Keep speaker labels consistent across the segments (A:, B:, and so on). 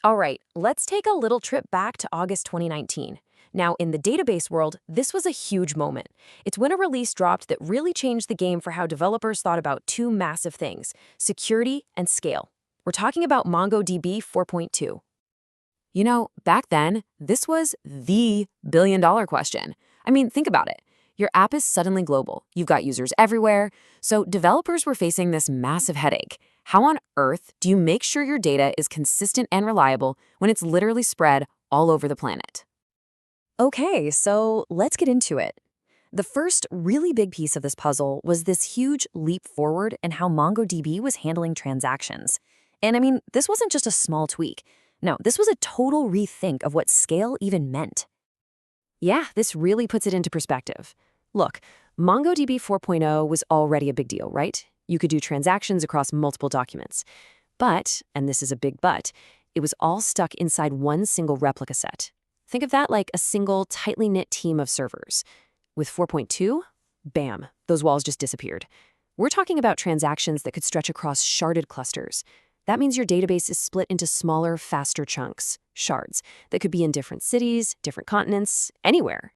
A: All right, let's take a little trip back to August 2019. Now, in the database world, this was a huge moment. It's when a release dropped that really changed the game for how developers thought about two massive things: security and scale. We're talking about MongoDB 4.2. You know, back then, this was the billion-dollar question. I mean, think about it. Your app is suddenly global. You've got users everywhere. So developers were facing this massive headache. How on earth do you make sure your data is consistent and reliable when it's literally spread all over the planet? Okay, so let's get into it. The first really big piece of this puzzle was this huge leap forward in how MongoDB was handling transactions. And I mean, this wasn't just a small tweak. No, this was a total rethink of what scale even meant. Yeah, this really puts it into perspective. Look, MongoDB 4.0 was already a big deal, right? You could do transactions across multiple documents. But, and this is a big but, it was all stuck inside one single replica set. Think of that like a single, tightly knit team of servers. With 4.2, bam, those walls just disappeared. We're talking about transactions that could stretch across sharded clusters. That means your database is split into smaller, faster chunks, shards, that could be in different cities, different continents, anywhere.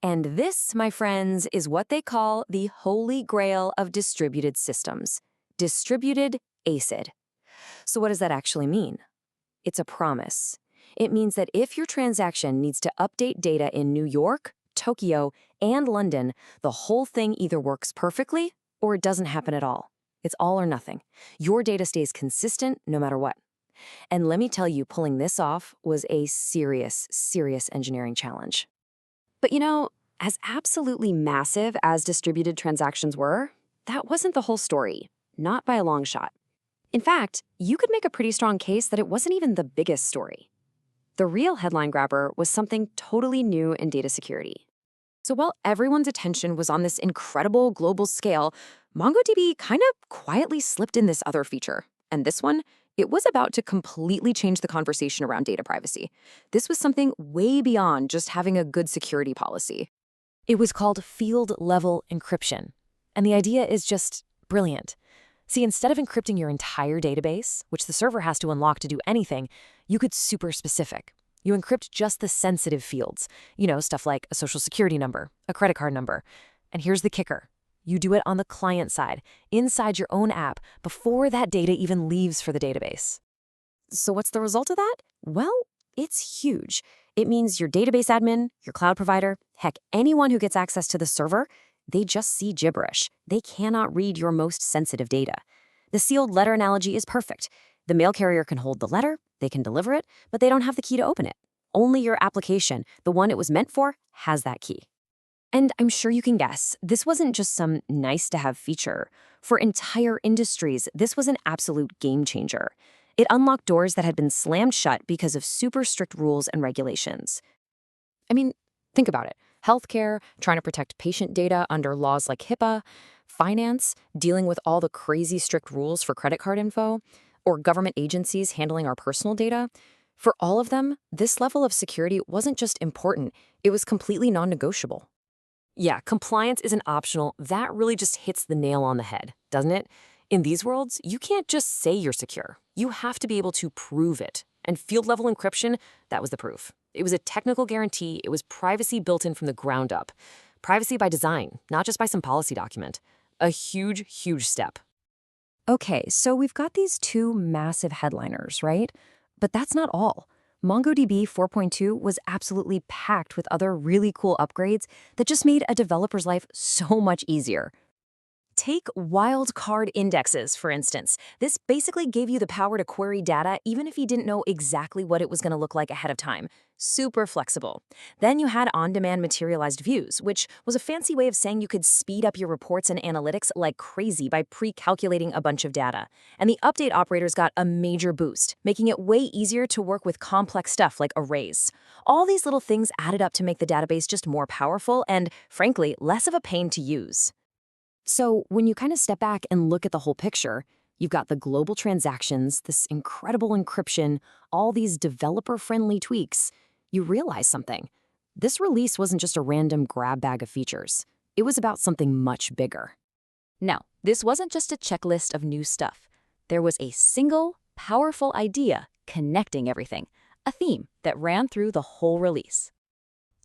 A: And this, my friends, is what they call the holy grail of distributed systems: distributed ACID. So what does that actually mean? It's a promise. It means that if your transaction needs to update data in New York, Tokyo, and London, the whole thing either works perfectly or it doesn't happen at all. It's all or nothing. Your data stays consistent no matter what. And let me tell you, pulling this off was a serious, serious engineering challenge. But you know, as absolutely massive as distributed transactions were, that wasn't the whole story, not by a long shot. In fact, you could make a pretty strong case that it wasn't even the biggest story. The real headline grabber was something totally new in data security. So while everyone's attention was on this incredible global scale, MongoDB kind of quietly slipped in this other feature. And this one, it was about to completely change the conversation around data privacy. This was something way beyond just having a good security policy. It was called field-level encryption. And the idea is just brilliant. See, instead of encrypting your entire database, which the server has to unlock to do anything, you could super specific. You encrypt just the sensitive fields. You know, stuff like a social security number, a credit card number. And here's the kicker. You do it on the client side, inside your own app, before that data even leaves for the database. So what's the result of that? Well, it's huge. It means your database admin, your cloud provider, heck, anyone who gets access to the server, they just see gibberish. They cannot read your most sensitive data. The sealed letter analogy is perfect. The mail carrier can hold the letter, they can deliver it, but they don't have the key to open it. Only your application, the one it was meant for, has that key. And I'm sure you can guess, this wasn't just some nice-to-have feature. For entire industries, this was an absolute game changer. It unlocked doors that had been slammed shut because of super strict rules and regulations. I mean, think about it. Healthcare, trying to protect patient data under laws like HIPAA, finance, dealing with all the crazy strict rules for credit card info, or government agencies handling our personal data. For all of them, this level of security wasn't just important, it was completely non-negotiable. Yeah, compliance isn't optional. That really just hits the nail on the head, doesn't it? In these worlds, you can't just say you're secure. You have to be able to prove it. And field-level encryption, that was the proof. It was a technical guarantee. It was privacy built in from the ground up. Privacy by design, not just by some policy document. A huge, huge step. Okay, so we've got these two massive headliners, right? But that's not all. MongoDB 4.2 was absolutely packed with other really cool upgrades that just made a developer's life so much easier. Take wildcard indexes, for instance. This basically gave you the power to query data even if you didn't know exactly what it was going to look like ahead of time. Super flexible. Then you had on-demand materialized views, which was a fancy way of saying you could speed up your reports and analytics like crazy by pre-calculating a bunch of data. And the update operators got a major boost, making it way easier to work with complex stuff like arrays. All these little things added up to make the database just more powerful and, frankly, less of a pain to use. So when you kind of step back and look at the whole picture, you've got the global transactions, this incredible encryption, all these developer-friendly tweaks. You realize something. This release wasn't just a random grab bag of features. It was about something much bigger. No, this wasn't just a checklist of new stuff. There was a single,
B: powerful idea, connecting everything, a theme that ran through the whole release.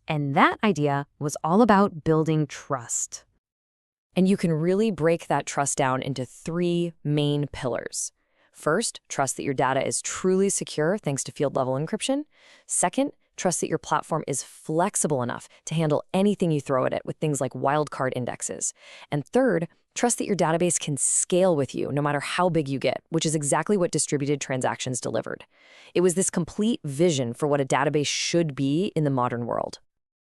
A: And that idea was all about building trust. And you can really break that trust down into 3 main pillars. First, trust that your data is truly secure thanks to field-level encryption. Second, trust that your platform is flexible enough to handle anything you throw at it with things like wildcard indexes. And third, trust that your database can scale with you no matter how big you get, which is exactly what distributed transactions delivered. It was this complete vision for what a database should be in the modern world.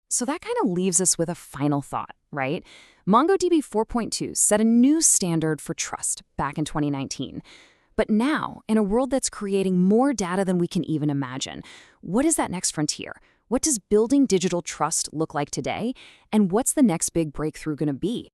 B: So that kind of leaves us with a final thought, right? MongoDB 4.2 set a new standard for trust back in 2019. But now, in a world that's creating more data than we can even imagine, what is that next frontier? What does building digital trust look like today? And what's the next big breakthrough going to be?